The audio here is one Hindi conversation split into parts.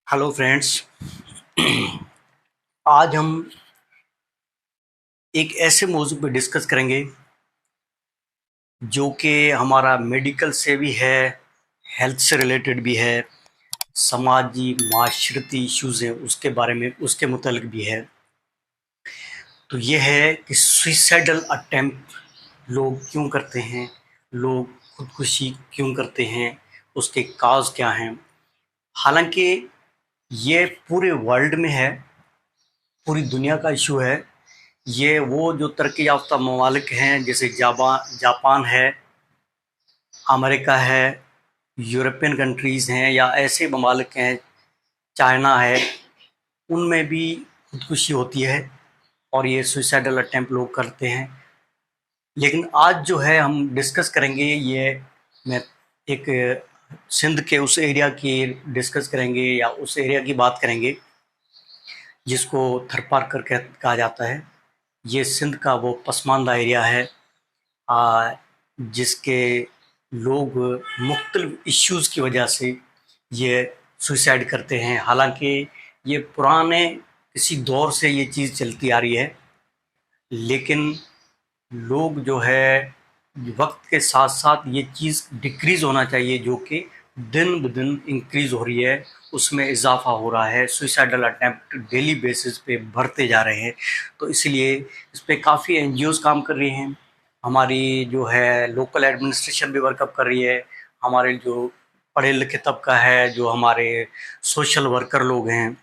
Hello friends. आज हम एक ऐसे मौजू पे डिस्कस करेंगे जो कि हमारा मेडिकल से भी है, हेल्थ से रिलेटेड भी है, समाजी माशरती इश्यूज हैं उसके बारे में, उसके मुतालिक भी है। तो ये है कि सुइसाइडल अटेम्प्ट लोग क्यों करते हैं, लोग खुदकुशी क्यों करते हैं, उसके काज क्या हैं। हालांकि ये पूरे वर्ल्ड में है, पूरी दुनिया का इशू है। ये वो जो तरक्की याफ्ता ममालिक हैं जैसे जापान है, अमेरिका है, यूरोपियन कंट्रीज़ हैं या ऐसे ममालिक हैं, चाइना है, उनमें भी खुदकुशी होती है और ये सुइसाइडल अटेम्प्ट लोग करते हैं। लेकिन आज जो है हम डिस्कस करेंगे, ये मैं एक सिंध के उस एरिया की डिस्कस करेंगे या उस एरिया की बात करेंगे जिसको थरपारकर कहा जाता है। ये सिंध का वो पसमानदा एरिया है जिसके लोग मुख्तलिफ इश्यूज़ की वजह से ये सुसाइड करते हैं। हालांकि ये पुराने किसी दौर से ये चीज़ चलती आ रही है, लेकिन लोग जो है वक्त के साथ साथ ये चीज़ डिक्रीज़ होना चाहिए, जो कि दिन ब दिन इंक्रीज़ हो रही है, उसमें इजाफा हो रहा है। सुइसाइडल अटैम्प्ट डेली बेसिस पे बढ़ते जा रहे हैं। तो इसलिए इस पर काफ़ी एनजीओज़ काम कर रही हैं, हमारी जो है लोकल एडमिनिस्ट्रेशन भी वर्कअप कर रही है, हमारे जो पढ़े लिखे तबका है, जो हमारे सोशल वर्कर लोग हैं,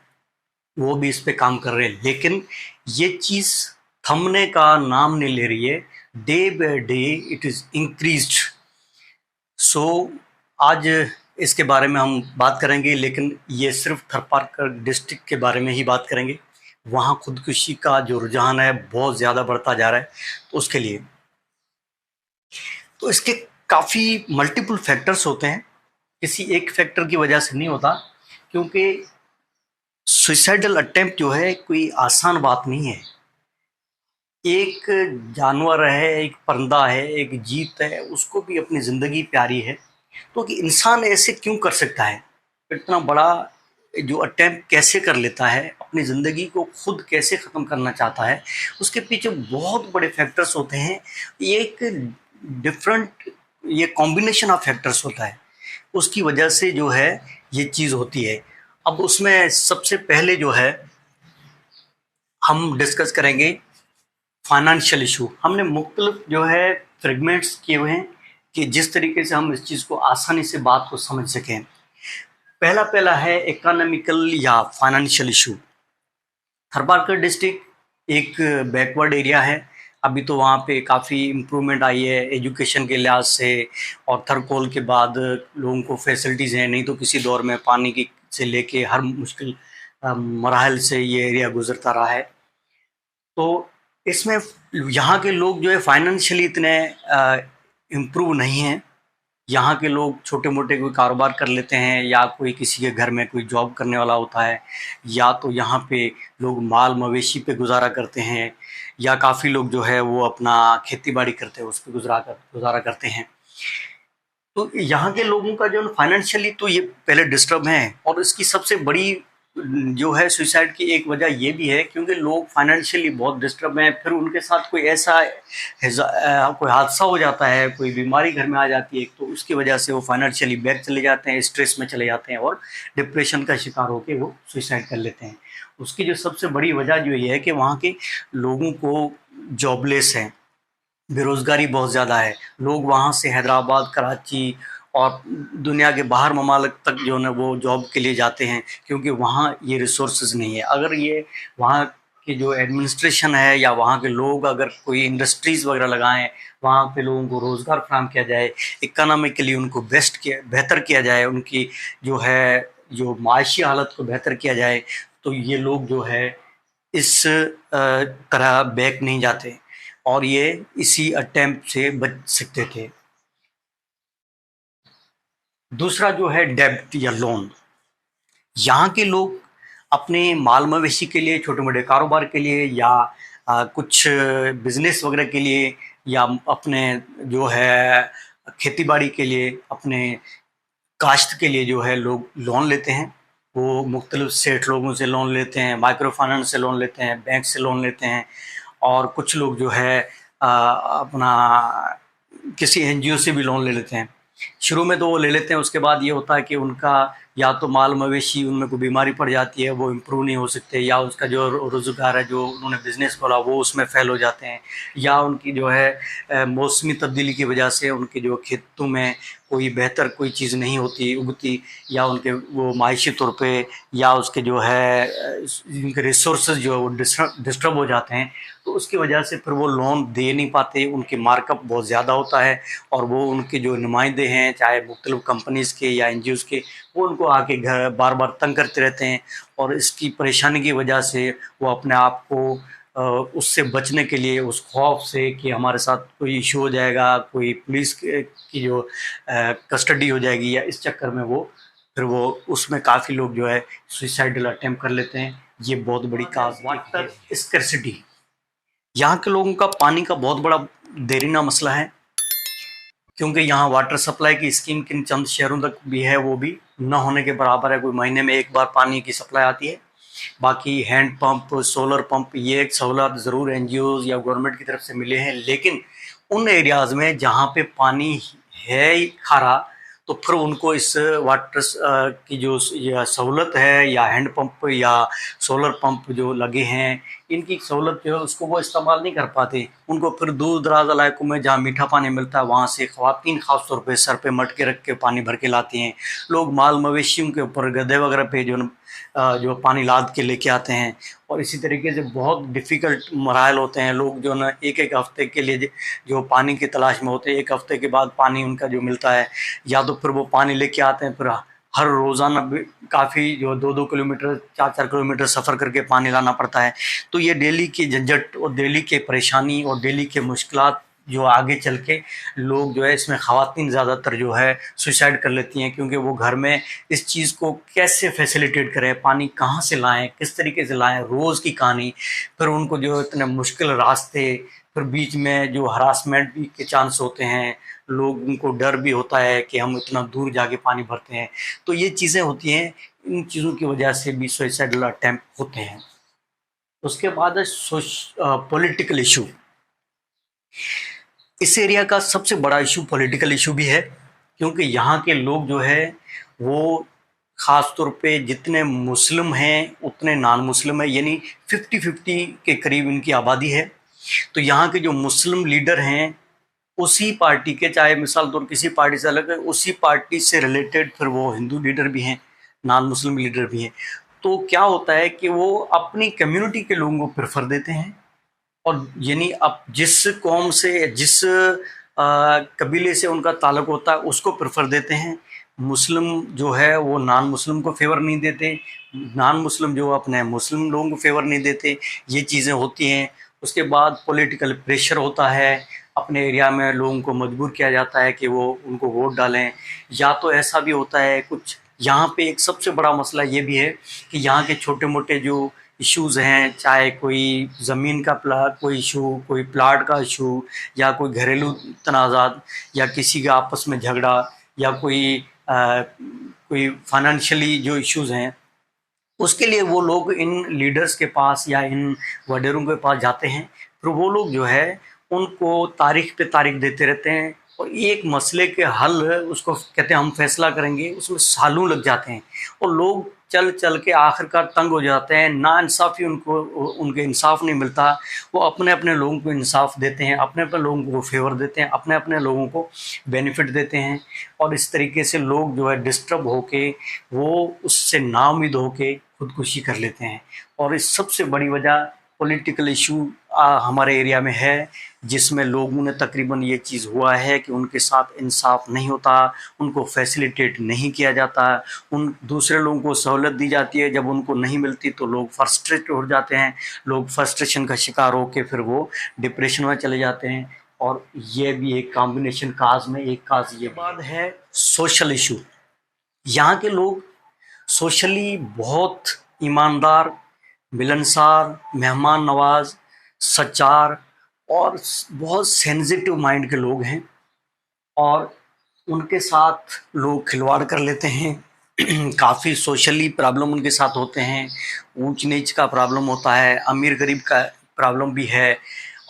वो भी इस पे काम कर रहे हैं। लेकिन ये चीज़ थमने का नाम नहीं ले रही है। Day by day it is increased. So आज इसके बारे में हम बात करेंगे, लेकिन ये सिर्फ थरपारकर डिस्ट्रिक्ट के बारे में ही बात करेंगे। वहाँ खुदकुशी का जो रुझान है बहुत ज़्यादा बढ़ता जा रहा है। तो उसके लिए तो इसके काफ़ी मल्टीपल फैक्टर्स होते हैं, किसी एक फैक्टर की वजह से नहीं होता, क्योंकि सुइसाइडल अटेम्प्ट जो है कोई आसान बात नहीं है। एक जानवर है, एक परिंदा है, एक जीत है, उसको भी अपनी ज़िंदगी प्यारी है। तो कि इंसान ऐसे क्यों कर सकता है, इतना बड़ा जो अटेम्प्ट कैसे कर लेता है, अपनी ज़िंदगी को खुद कैसे ख़त्म करना चाहता है। उसके पीछे बहुत बड़े फैक्टर्स होते हैं। ये एक डिफरेंट, ये कॉम्बिनेशन ऑफ फैक्टर्स होता है, उसकी वजह से जो है ये चीज़ होती है। अब उसमें सबसे पहले जो है हम डिस्कस करेंगे फाइनेंशियल इशू। हमने मुख्तलिफ जो है फ्रेगमेंट्स किए हुए हैं कि जिस तरीके से हम इस चीज़ को आसानी से बात को समझ सकें। पहला पहला है इकोनॉमिकल या फाइनेंशियल इशू। थरपारकर डिस्ट्रिक्ट एक बैकवर्ड एरिया है। अभी तो वहाँ पे काफ़ी इम्प्रूवमेंट आई है एजुकेशन के लिहाज से, और थरकोल के बाद लोगों को फैसिलिटीज़ हैं। नहीं तो किसी दौर में पानी की से लेके हर मुश्किल मराहल से ये एरिया गुजरता रहा है। तो इसमें यहाँ के लोग जो है फाइनेंशियली इतने इम्प्रूव नहीं हैं। यहाँ के लोग छोटे मोटे कोई कारोबार कर लेते हैं, या कोई किसी के घर में कोई जॉब करने वाला होता है, या तो यहाँ पे लोग माल मवेशी पे गुजारा करते हैं, या काफ़ी लोग जो है वो अपना खेती बाड़ी करते हैं, उस पर गुजारा करते हैं। तो यहाँ के लोगों का जो फाइनेंशियली तो ये पहले डिस्टर्ब हैं, और इसकी सबसे बड़ी जो है सुसाइड की एक वजह ये भी है क्योंकि लोग फाइनेंशियली बहुत डिस्टर्ब हैं। फिर उनके साथ कोई ऐसा कोई हादसा हो जाता है, कोई बीमारी घर में आ जाती है, तो उसकी वजह से वो फाइनेंशियली बैक चले जाते हैं, स्ट्रेस में चले जाते हैं और डिप्रेशन का शिकार होकर वो सुसाइड कर लेते हैं। उसकी जो सबसे बड़ी वजह जो ये है कि वहाँ के लोगों को जॉबलेस हैं, बेरोज़गारी बहुत ज़्यादा है। लोग वहाँ से हैदराबाद, कराची और दुनिया के बाहर ममालिक तक जो है ना वो जॉब के लिए जाते हैं, क्योंकि वहाँ ये रिसोर्सेज नहीं है। अगर ये वहाँ की जो एडमिनिस्ट्रेशन है या वहाँ के लोग अगर कोई इंडस्ट्रीज़ वगैरह लगाएं, वहाँ पे लोगों को रोज़गार फराहम किया जाए, इकोनॉमिकली उनको बेहतर किया जाए, उनकी जो है जो माशी हालत को बेहतर किया जाए, तो ये लोग जो है इस तरह बैक नहीं जाते और ये इसी अटेम्प्ट से बच सकते थे। दूसरा जो है डेब्ट या लोन। यहाँ के लोग अपने माल मवेशी के लिए, छोटे मोटे कारोबार के लिए, या कुछ बिजनेस वगैरह के लिए, या अपने जो है खेती बाड़ी के लिए, अपने काश्त के लिए जो है लोग लोन लेते हैं। वो मुख्तलिफ सेठ लोगों से लोन लेते हैं, माइक्रो फाइनेंस से लोन लेते हैं, बैंक से लोन लेते हैं, और कुछ लोग जो है अपना किसी एनजीओ से भी लोन ले लेते हैं। शुरू में तो वो ले लेते हैं, उसके बाद ये होता है कि उनका या तो माल मवेशी उनमें कोई बीमारी पड़ जाती है, वो इम्प्रूव नहीं हो सकते, या उसका जो रोज़गार है, जो उन्होंने बिज़नेस खोला, वो उसमें फेल हो जाते हैं, या उनकी जो है मौसमी तब्दीली की वजह से उनके जो खेतों में कोई बेहतर कोई चीज़ नहीं होती उगती, या उनके वो मायशी तौर पे या उसके जो है उनके रिसोर्सेज जो है वो डिस्टर्ब हो जाते हैं, तो उसकी वजह से फिर वो लोन दे नहीं पाते, उनकी मार्कअप बहुत ज़्यादा होता है, और वो उनके जो नुमाइंदे हैं चाहे मुख्तलिफ कंपनीज़ के या एनजीओज़ के, वो उनको आके घर बार बार तंग करते रहते हैं, और इसकी परेशानी की वजह से वो अपने आप को उससे बचने के लिए, उस खौफ से कि हमारे साथ कोई इशू हो जाएगा, कोई पुलिस की जो कस्टडी हो जाएगी, या इस चक्कर में वो फिर वो उसमें काफ़ी लोग जो है सुइसाइडल अटेम्प्ट कर लेते हैं। ये बहुत बड़ी काज वाटर स्कैर्सिटी, यहाँ के लोगों का पानी का बहुत बड़ा देरीना मसला है, क्योंकि यहाँ वाटर सप्लाई की स्कीम किन चंद शहरों तक भी है, वो भी न होने के बराबर है। कोई महीने में एक बार पानी की सप्लाई आती है, बाकी हैंड पंप, सोलर पंप, ये एक सहूलत ज़रूर एनजीओ या गवर्नमेंट की तरफ से मिले हैं, लेकिन उन एरियाज़ में जहाँ पे पानी है ही खारा, तो फिर उनको इस वाटर की जो सहूलत है, या हैंड पंप या सोलर पंप जो लगे हैं, इनकी सहूलत जो है उसको वो इस्तेमाल नहीं कर पाते। उनको फिर दूर दराज इलाकों में जहाँ मीठा पानी मिलता है, वहाँ से ख़वातीन ख़ास तौर पे सर पे मटके रख के पानी भर के लाती हैं। लोग माल मवेशियों के ऊपर गधे वगैरह पे जो पानी लाद के लेके आते हैं, और इसी तरीके से बहुत डिफ़िकल्ट मराहल होते हैं। लोग जो ना एक एक हफ़्ते के लिए जो पानी की तलाश में होते हैं, एक हफ़्ते के बाद पानी उनका जो मिलता है, या तो फिर वो पानी लेके आते हैं, फिर हर रोज़ाना काफ़ी जो 2-2 किलोमीटर 4-4 किलोमीटर सफ़र करके पानी लाना पड़ता है। तो ये डेली की झंझट और डेली की परेशानी और डेली के मुश्किलात जो आगे चल के लोग जो है इसमें ख़वातीन ज़्यादातर जो है सुसाइड कर लेती हैं, क्योंकि वो घर में इस चीज़ को कैसे फैसिलिटेट करें, पानी कहाँ से लाएं, किस तरीके से लाएं, रोज़ की कहानी, फिर उनको जो इतने मुश्किल रास्ते, फिर बीच में जो हरासमेंट भी के चांस होते हैं, लोगों को डर भी होता है कि हम इतना दूर जाके पानी भरते हैं, तो ये चीज़ें होती हैं। इन चीज़ों की वजह से भी सुसाइडल अटेम्प्ट होते हैं। उसके बाद है पॉलिटिकल इशू। इस एरिया का सबसे बड़ा इशू पॉलिटिकल इशू भी है, क्योंकि यहाँ के लोग जो है वो ख़ास तौर पे जितने मुस्लिम हैं उतने नॉन मुस्लिम है, यानी 50-50 के करीब इनकी आबादी है। तो यहाँ के जो मुस्लिम लीडर हैं उसी पार्टी के, चाहे मिसाल तौर किसी पार्टी से अलग है, उसी पार्टी से रिलेटेड फिर वो हिंदू लीडर भी हैं, नॉन मुस्लिम लीडर भी हैं। तो क्या होता है कि वो अपनी कम्युनिटी के लोगों को प्रेफर देते हैं, और यानी अब जिस कौम से, जिस कबीले से उनका ताल्लुक होता है उसको प्रेफर देते हैं। मुस्लिम जो है वो नॉन मुस्लिम को फेवर नहीं देते, नॉन मुस्लिम जो अपने मुस्लिम लोगों को फेवर नहीं देते। ये चीज़ें होती हैं। उसके बाद पॉलिटिकल प्रेशर होता है, अपने एरिया में लोगों को मजबूर किया जाता है कि वो उनको वोट डालें। या तो ऐसा भी होता है कुछ, यहाँ पे एक सबसे बड़ा मसला ये भी है कि यहाँ के छोटे मोटे जो इश्यूज़ हैं, चाहे कोई ज़मीन का कोई इशू, कोई प्लाट का इशू, या कोई घरेलू तनाज़ात, या किसी का आपस में झगड़ा, या कोई फाइनेंशियली जो इश्यूज़ हैं, उसके लिए वो लोग इन लीडर्स के पास या इन वडेरों के पास जाते हैं। फिर वो लोग जो है उनको तारीख पे तारीख देते रहते हैं, और एक मसले के हल उसको कहते हैं हम फैसला करेंगे, उसमें सालों लग जाते हैं, और लोग चल चल के आखिरकार तंग हो जाते हैं। नाइंसाफ़ी उनको, उनके इंसाफ नहीं मिलता। वो अपने अपने लोगों को इंसाफ देते हैं, अपने अपने लोगों को फेवर देते हैं, अपने अपने लोगों को बेनिफिट देते हैं, और इस तरीके से लोग जो है डिस्टर्ब होके, वो उससे नाउम्मीद होके खुदकुशी कर लेते हैं। और इस सबसे बड़ी वजह पॉलिटिकल इशू हमारे एरिया में है, जिसमें लोगों ने तकरीबन ये चीज़ हुआ है कि उनके साथ इंसाफ नहीं होता, उनको फैसिलिटेट नहीं किया जाता, उन दूसरे लोगों को सहूलत दी जाती है, जब उनको नहीं मिलती तो लोग फ्रस्ट्रेट हो जाते हैं। लोग फ्रस्ट्रेशन का शिकार होकर फिर वो डिप्रेशन में चले जाते हैं, और ये भी एक कॉम्बिनेशन काज में एक काज। ये बात है सोशल इशू। यहाँ के लोग सोशली बहुत ईमानदार, मिलनसार, मेहमान नवाज, सच्चार और बहुत सेंसिटिव माइंड के लोग हैं, और उनके साथ लोग खिलवाड़ कर लेते हैं, काफ़ी सोशली प्रॉब्लम उनके साथ होते हैं, ऊंच नीच का प्रॉब्लम होता है, अमीर गरीब का प्रॉब्लम भी है।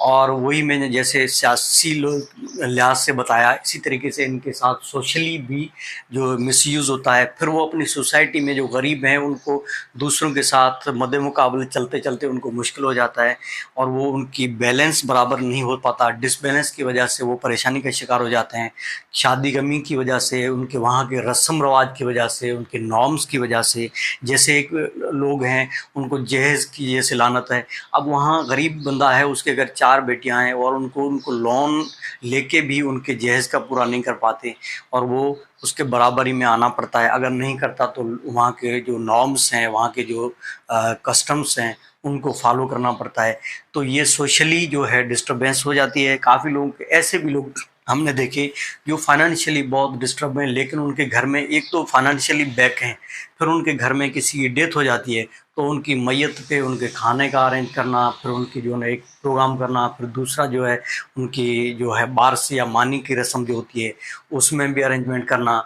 और वही मैंने जैसे सियासी लिहाज से बताया, इसी तरीके से इनके साथ सोशली भी जो मिसयूज़ होता है। फिर वो अपनी सोसाइटी में जो गरीब हैं उनको दूसरों के साथ मद्दे मुकाबले चलते चलते उनको मुश्किल हो जाता है, और वो उनकी बैलेंस बराबर नहीं हो पाता। डिसबैलेंस की वजह से वो परेशानी का शिकार हो जाते हैं, शादी गमी की वजह से, उनके वहाँ के रस्म रवाज की वजह से, उनके नॉर्म्स की वजह से। जैसे एक लोग हैं, उनको जहेज़ की जैसे लानत है। अब वहाँ गरीब बंदा है, उसके घर 4 बेटियां हैं, और उनको लोन लेके भी उनके जहेज़ का पूरा नहीं कर पाते, और वो उसके बराबरी में आना पड़ता है। अगर नहीं करता तो वहाँ के जो नॉर्म्स हैं, वहाँ के जो कस्टम्स हैं, उनको फॉलो करना पड़ता है। तो ये सोशली जो है डिस्टर्बेंस हो जाती है। काफ़ी लोग ऐसे भी लोग हमने देखे जो फाइनेंशियली बहुत डिस्टर्ब हैं, लेकिन उनके घर में एक तो फाइनेंशियली बैक हैं, फिर उनके घर में किसी की डेथ हो जाती है तो उनकी मैयत पे उनके खाने का अरेंज करना, फिर उनकी जो है एक प्रोग्राम करना, फिर दूसरा जो है उनकी जो है बारस या मानी की रस्म जो होती है उसमें भी अरेंजमेंट करना,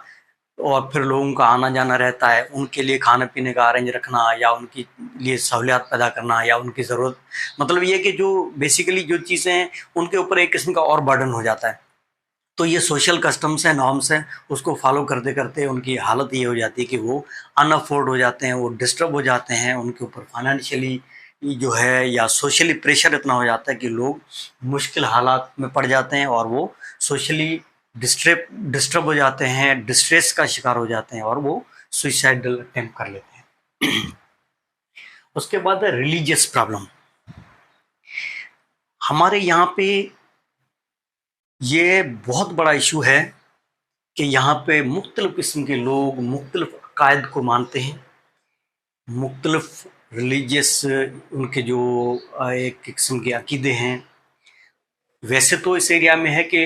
और फिर लोगों का आना जाना रहता है, उनके लिए खाने पीने का अरेंज रखना, या उनकी लिए सहूलियात पैदा करना, या उनकी ज़रूरत, मतलब ये कि जो बेसिकली जो चीज़ें हैं उनके ऊपर एक किस्म का और बर्डन हो जाता है। तो ये सोशल कस्टम्स हैं, नॉर्म्स हैं, उसको फॉलो करते करते उनकी हालत ये हो जाती है कि वो अनअफोर्ड हो जाते हैं, वो डिस्टर्ब हो जाते हैं, उनके ऊपर फाइनेंशियली जो है या सोशली प्रेशर इतना हो जाता है कि लोग मुश्किल हालात में पड़ जाते हैं, और वो सोशली डिस्टर्ब हो जाते हैं, डिस्ट्रेस का शिकार हो जाते हैं, और वो सुइसाइडल अटेम्प्ट कर लेते हैं। उसके बाद है रिलीजियस प्रॉब्लम। हमारे यहाँ पे ये बहुत बड़ा इशू है कि यहाँ पे मुख्तलिफ़ किस्म के लोग मुख्तलिफ़ अकायद को मानते हैं, मुख्तलिफ़ रिलीजियस उनके जो एक किस्म के अकीदे हैं। वैसे तो इस एरिया में है कि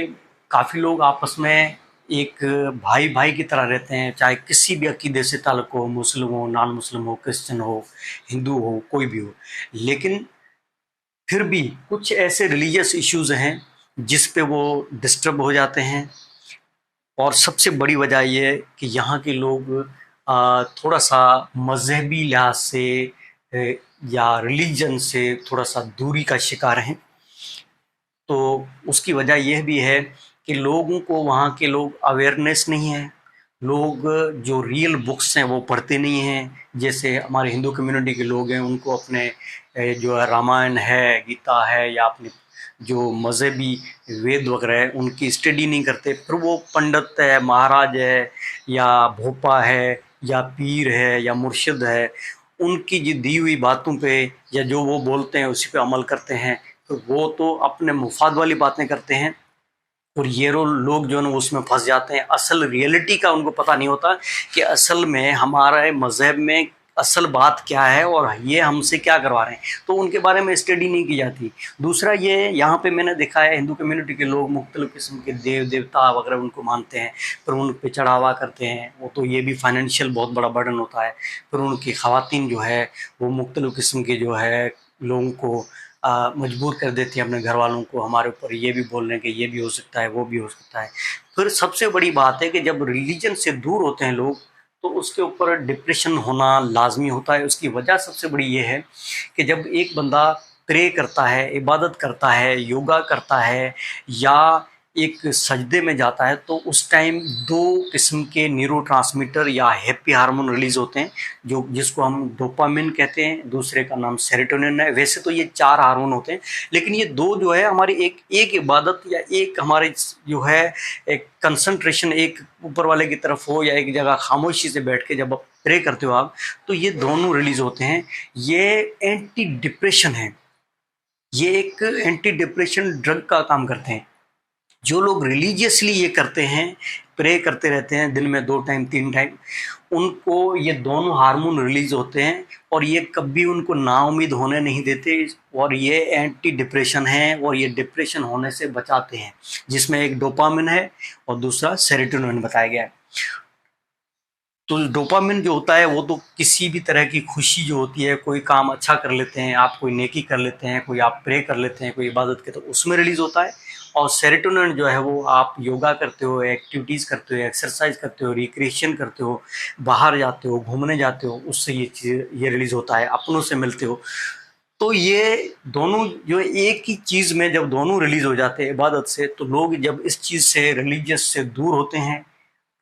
काफ़ी लोग आपस में एक भाई भाई की तरह रहते हैं, चाहे किसी भी अकीदे से ताल्लुक़ हो, मुस्लिम हो, नॉन मुस्लिम हो, क्रिश्चियन हो, हिंदू हो, कोई भी हो। लेकिन फिर भी कुछ ऐसे रिलीजियस इश्यूज़ हैं जिस पे वो डिस्टर्ब हो जाते हैं, और सबसे बड़ी वजह ये है कि यहाँ के लोग थोड़ा-सा मज़हबी लिहाज से या रिलीजन से थोड़ा-सा दूरी का शिकार हैं। तो उसकी वजह यह भी है कि लोगों को, वहाँ के लोग अवेयरनेस नहीं है। लोग जो रियल बुक्स हैं वो पढ़ते नहीं हैं। जैसे हमारे हिंदू कम्युनिटी के लोग हैं, उनको अपने जो है रामायण है, गीता है, या अपने जो मज़हबी वेद वगैरह है उनकी स्टडी नहीं करते। फिर वो पंडित है, महाराज है, या भोपा है, या पीर है, या मुर्शिद है, उनकी जो दी हुई बातों पे या जो वो बोलते हैं उसी पे अमल करते हैं। तो वो तो अपने मुफाद वाली बातें करते हैं, और ये लोग जो है ना उसमें फंस जाते हैं। असल रियलिटी का उनको पता नहीं होता कि असल में हमारे मज़हब में असल बात क्या है और ये हमसे क्या करवा रहे हैं, तो उनके बारे में स्टडी नहीं की जाती। दूसरा ये, यहाँ पे मैंने देखा है हिंदू कम्युनिटी के लोग मुख्तलिफ़ किस्म के देव देवता वगैरह उनको मानते हैं, फिर उन पे चढ़ावा करते हैं। वो तो ये भी फाइनेंशियल बहुत बड़ा बर्डन होता है। फिर उनकी ख़वातीन जो है वो मुख्तलिफ़ किस्म के जो है लोगों को मजबूर कर देती हैं, अपने घर वालों को हमारे ऊपर ये भी बोल रहे हैं कि ये भी हो सकता है, वो भी हो सकता है। फिर सबसे बड़ी बात है कि जब रिलीजन से दूर होते हैं लोग तो उसके ऊपर डिप्रेशन होना लाजमी होता है। उसकी वजह सबसे बड़ी ये है कि जब एक बंदा प्रे करता है, इबादत करता है, योगा करता है, या एक सजदे में जाता है, तो उस टाइम 2 किस्म के न्यूरोट्रांसमीटर या हैप्पी हार्मोन रिलीज़ होते हैं, जो जिसको हम डोपामिन कहते हैं, दूसरे का नाम सेरोटोनिन है। वैसे तो ये 4 हार्मोन होते हैं, लेकिन ये 2 जो है हमारी एक इबादत या एक हमारे जो है एक कंसंट्रेशन एक ऊपर वाले की तरफ हो, या एक जगह खामोशी से बैठ के जब आप प्रे करते हो आप, तो ये दोनों रिलीज़ होते हैं। ये एंटी डिप्रेशन है, ये एक एंटी डिप्रेशन ड्रग का काम करते हैं। जो लोग रिलीजियसली ये करते हैं, प्रे करते रहते हैं दिन में 2 टाइम 3 टाइम, उनको ये दोनों हार्मोन रिलीज होते हैं, और ये कभी उनको नाउम्मीद होने नहीं देते, और ये एंटी डिप्रेशन है, और ये डिप्रेशन होने से बचाते हैं। जिसमें एक डोपामिन है और दूसरा सेरोटोनिन बताया गया है। तो डोपामिन जो होता है वो तो किसी भी तरह की खुशी जो होती है, कोई काम अच्छा कर लेते हैं आप, कोई नेकी कर लेते हैं, कोई आप प्रे कर लेते हैं, कोई इबादत के, तो उसमें रिलीज़ होता है। और सेरोटोनिन जो है वो आप योगा करते हो, एक्टिविटीज़ करते हो, एक्सरसाइज करते हो, रिक्रिएशन करते हो, बाहर जाते हो, घूमने जाते हो, उससे ये चीज़ ये रिलीज़ होता है, अपनों से मिलते हो। तो ये दोनों जो एक ही चीज़ में जब दोनों रिलीज़ हो जाते हैं इबादत से, तो लोग जब इस चीज़ से रिलीजियस से दूर होते हैं,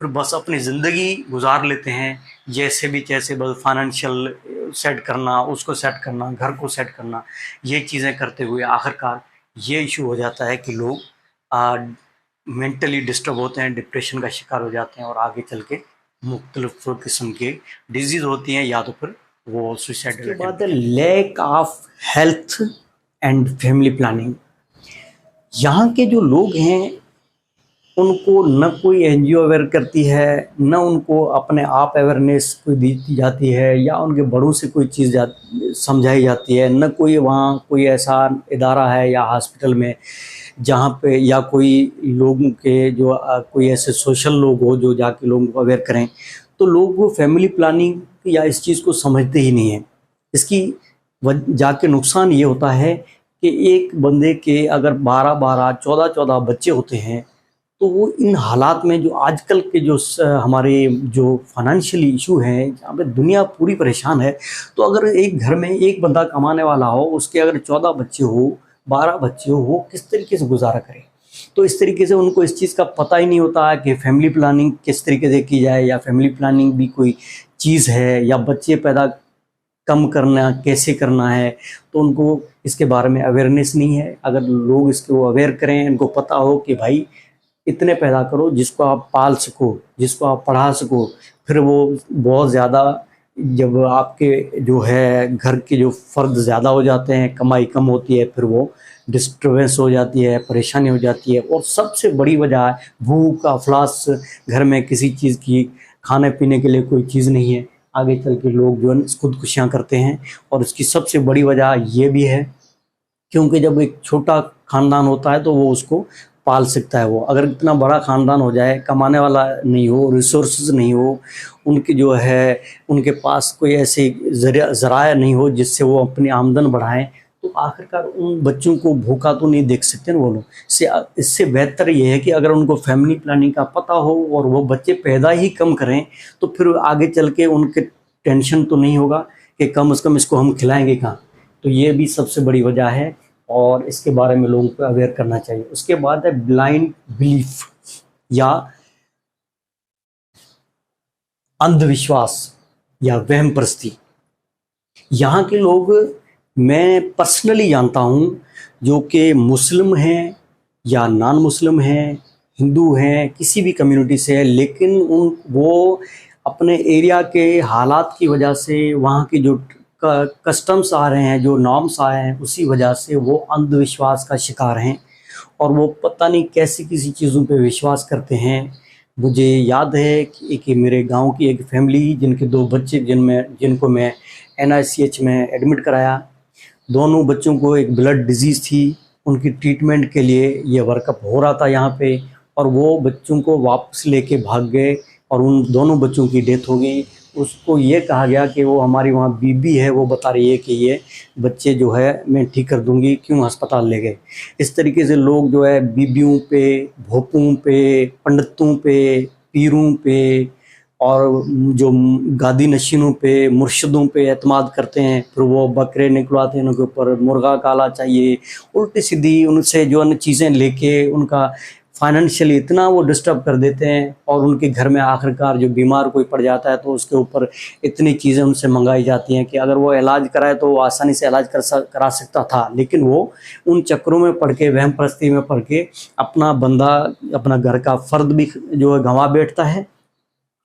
फिर बस अपनी ज़िंदगी गुजार लेते हैं जैसे भी तैसे, बस फाइनेंशियल सेट करना, उसको सेट करना, घर को सेट करना, ये चीज़ें करते हुए आखिरकार ये इशू हो जाता है कि लोग मेंटली डिस्टर्ब होते हैं, डिप्रेशन का शिकार हो जाते हैं और आगे चल के मुख्तलिफ किस्म के डिजीज़ होती हैं, या तो फिर वो सुसाइडल। उसके बाद lack of health and family planning. यहाँ के जो लोग हैं उनको न कोई एनजीओ अवेयर करती है, न उनको अपने आप अवेयरनेस कोई दी जाती है, या उनके बड़ों से कोई चीज़ समझाई जाती है, न कोई वहाँ कोई ऐसा इदारा है या हॉस्पिटल में जहाँ पे, या कोई लोगों के जो कोई ऐसे सोशल लोग हो जो जाके लोगों को अवेयर करें। तो लोग वो फैमिली प्लानिंग या इस चीज़ को समझते ही नहीं है। इसकी जाके नुकसान ये होता है कि एक बंदे के अगर 12-12, 14-14 बच्चे होते हैं, तो वो इन हालात में जो आजकल के जो हमारे जो फाइनेंशियल इशू हैं, जहाँ पे दुनिया पूरी परेशान है, तो अगर एक घर में एक बंदा कमाने वाला हो, उसके अगर 14 बच्चे हो, 12 बच्चे हो, वो किस तरीके से गुजारा करे। तो इस तरीके से उनको इस चीज़ का पता ही नहीं होता कि फैमिली प्लानिंग किस तरीके से की जाए, या फैमिली प्लानिंग भी कोई चीज़ है, या बच्चे पैदा कम करना कैसे करना है। तो उनको इसके बारे में अवेयरनेस नहीं है। अगर लोग इसको अवेयर करें, इनको पता हो कि भाई इतने पैदा करो जिसको आप पाल सको, जिसको आप पढ़ा सको, फिर वो बहुत ज़्यादा, जब आपके जो है घर के जो फ़र्द ज़्यादा हो जाते हैं, कमाई कम होती है, फिर वो डिस्टर्बेंस हो जाती है, परेशानी हो जाती है। और सबसे बड़ी वजह है भूख, अफलास, घर में किसी चीज़ की खाने पीने के लिए कोई चीज़ नहीं है, आगे चल के लोग जो है खुदकुशियाँ करते हैं। और इसकी सबसे बड़ी वजह ये भी है क्योंकि जब एक छोटा ख़ानदान होता है तो वो उसको पाल सकता है। वो अगर इतना बड़ा ख़ानदान हो जाए, कमाने वाला नहीं हो, रिसोर्सेज नहीं हो, उनकी जो है उनके पास कोई ऐसे ज़राया नहीं हो जिससे वो अपनी आमदन बढ़ाएं, तो आखिरकार उन बच्चों को भूखा तो नहीं देख सकते ना वो लोग। इससे बेहतर ये है कि अगर उनको फैमिली प्लानिंग का पता हो और वो बच्चे पैदा ही कम करें, तो फिर आगे चल के उनके टेंशन तो नहीं होगा कि कम से कम इसको हम खिलाएंगे कहाँ। तो ये भी सबसे बड़ी वजह है और इसके बारे में लोगों को अवेयर करना चाहिए। उसके बाद है ब्लाइंड बिलीफ या अंधविश्वास या वहम परस्ती। यहाँ के लोग मैं पर्सनली जानता हूँ जो कि मुस्लिम हैं या नॉन मुस्लिम हैं, हिंदू हैं, किसी भी कम्युनिटी से है, लेकिन वो अपने एरिया के हालात की वजह से, वहाँ की जो कस्टम्स आ रहे हैं, जो नॉर्म्स आए हैं, उसी वजह से वो अंधविश्वास का शिकार हैं और वो पता नहीं कैसी किसी चीज़ों पे विश्वास करते हैं। मुझे याद है कि मेरे गांव की एक फैमिली जिनके 2 बच्चे जिनको मैं NICH में एडमिट कराया, दोनों बच्चों को एक ब्लड डिजीज़ थी। उनकी ट्रीटमेंट के लिए ये वर्कअप हो रहा था यहाँ पे, और वो बच्चों को वापस लेके भाग गए और उन दोनों बच्चों की डेथ हो गई। उसको ये कहा गया कि वो हमारी वहाँ बीबी है, वो बता रही है कि ये बच्चे जो है मैं ठीक कर दूंगी, क्यों अस्पताल ले गए। इस तरीके से लोग जो है बीबियों पे, भोपों पे, पंडितों पे, पीरों पे और जो गादी नशीनों पे, मुर्शिदों पे एतमाद करते हैं। फिर वो बकरे निकलवाते हैं उनके ऊपर, मुर्गा काला चाहिए, उल्टी सीधी उनसे जो अन्य चीज़ें लेके उनका फाइनेंशियली इतना वो डिस्टर्ब कर देते हैं। और उनके घर में आखिरकार जो बीमार कोई पड़ जाता है तो उसके ऊपर इतनी चीज़ें उनसे मंगाई जाती हैं कि अगर वो इलाज कराए तो वो आसानी से इलाज करा सकता था, लेकिन वो उन चक्रों में पड़ के, वहम परस्ती में पड़ के अपना बंदा, अपना घर का फ़र्द भी जो है गंवा बैठता है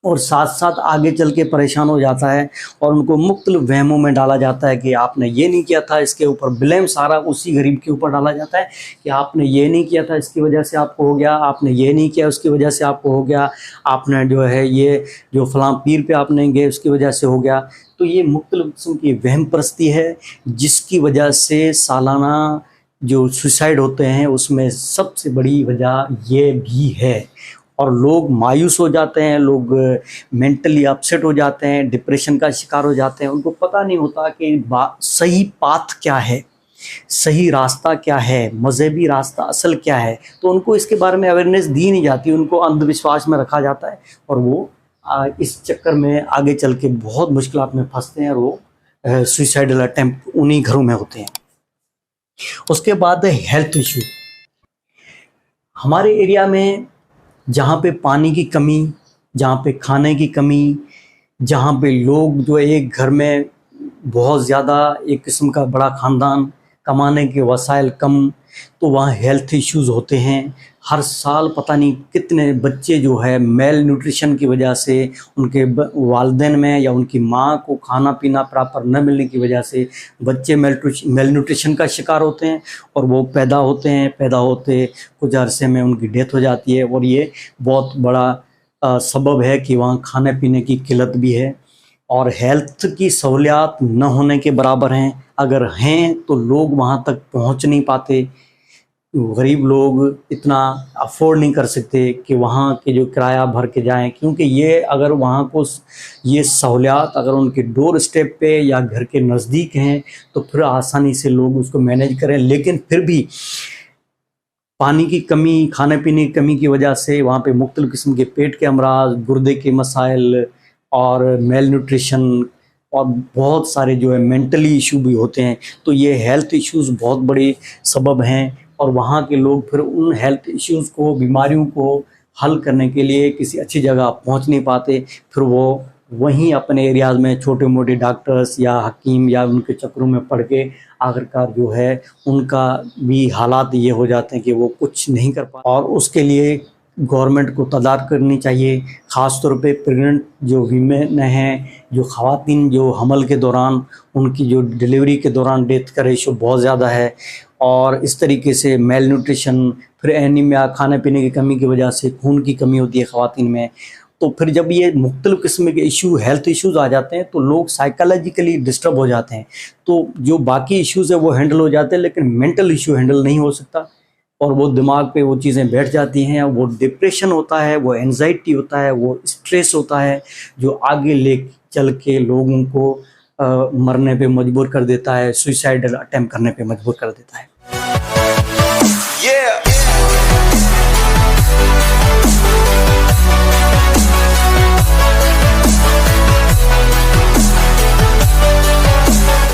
और साथ साथ आगे चल के परेशान हो जाता है। और उनको मुख्तलिफ वहमों में डाला जाता है कि आपने ये नहीं किया था, इसके ऊपर ब्लेम सारा उसी गरीब के ऊपर डाला जाता है कि आपने ये नहीं किया था, इसकी वजह से आपको हो गया, आपने ये नहीं किया उसकी वजह से आपको हो गया, आपने जो है ये जो फलां पीर पे आप नहीं गए उसकी वजह से हो गया। तो ये मुख्तलिफ किस्म की वहम परस्ती है जिसकी वजह से सालाना जो सुसाइड होते हैं उसमें सबसे बड़ी वजह ये भी है। और लोग मायूस हो जाते हैं, लोग मेंटली अपसेट हो जाते हैं, डिप्रेशन का शिकार हो जाते हैं। उनको पता नहीं होता कि सही पाथ क्या है। सही रास्ता क्या है, मजहबी रास्ता असल क्या है, तो उनको इसके बारे में अवेयरनेस दी नहीं जाती, उनको अंधविश्वास में रखा जाता है और वो इस चक्कर में आगे चल के बहुत मुश्किलात में फंसते हैं और वो सुसाइडल अटेम्प्ट उन्हीं घरों में होते हैं। उसके बाद है हेल्थ इशू। हमारे एरिया में जहाँ पे पानी की कमी, जहाँ पे खाने की कमी, जहाँ पे लोग जो एक घर में बहुत ज़्यादा एक किस्म का बड़ा ख़ानदान, कमाने के वसाइल कम, तो वहाँ हेल्थ इश्यूज़ होते हैं। हर साल पता नहीं कितने बच्चे जो है मेल न्यूट्रिशन की वजह से, उनके वालिदैन में या उनकी माँ को खाना पीना प्रॉपर न मिलने की वजह से बच्चे मेल न्यूट्रिशन का शिकार होते हैं और वो पैदा होते कुछ अरसे में उनकी डेथ हो जाती है। और ये बहुत बड़ा सबब है कि वहाँ खाने पीने की किल्लत भी है और हेल्थ की सहूलियात न होने के बराबर हैं। अगर हैं तो लोग वहाँ तक पहुँच नहीं पाते, गरीब लोग इतना अफोर्ड नहीं कर सकते कि वहाँ के जो किराया भर के जाएं, क्योंकि ये अगर वहाँ को ये सहूलियात अगर उनके डोर स्टेप पे या घर के नज़दीक हैं तो फिर आसानी से लोग उसको मैनेज करें। लेकिन फिर भी पानी की कमी, खाने पीने की कमी की वजह से वहाँ पे मुख्तलिफ़ किस्म के पेट के अमराज, गुर्दे के मसाइल और मेल न्यूट्रिशन और बहुत सारे जो है मेंटली इशू भी होते हैं। तो ये हेल्थ इश्यूज़ बहुत बड़े सबब हैं और वहाँ के लोग फिर उन हेल्थ इश्यूज़ को, बीमारियों को हल करने के लिए किसी अच्छी जगह पहुँच नहीं पाते। फिर वो वहीं अपने एरियाज़ में छोटे मोटे डॉक्टर्स या हकीम या उनके चक्करों में पड़ के आखिरकार जो है उनका भी हालात ये हो जाते हैं कि वो कुछ नहीं कर पा। और उसके लिए गवर्नमेंट को तदारक करनी चाहिए, ख़ास तौर पे प्रेग्नेंट जो वीमेन हैं, जो ख़वातीन जो हमल के दौरान, उनकी जो डिलीवरी के दौरान डेथ का रेशो बहुत ज़्यादा है और इस तरीके से मेल न्यूट्रिशन, फिर एनीमिया, खाने पीने की कमी की वजह से खून की कमी होती है ख़वातीन में। तो फिर जब ये मुख्तलिफ़ किस्म के इशू, हेल्थ इश्यूज़ आ जाते हैं तो लोग साइकोलॉजिकली डिस्टर्ब हो जाते हैं। तो जो बाकी इश्यूज़ है वो हैंडल हो जाते हैं, लेकिन मेंटल इशू हैंडल नहीं हो सकता और वो दिमाग पे वो चीज़ें बैठ जाती हैं। वो डिप्रेशन होता है, वो एंजाइटी होता है, वो स्ट्रेस होता है जो आगे ले चल के लोगों को मरने पे मजबूर कर देता है, सुसाइडल अटेम्प्ट करने पे मजबूर कर देता है।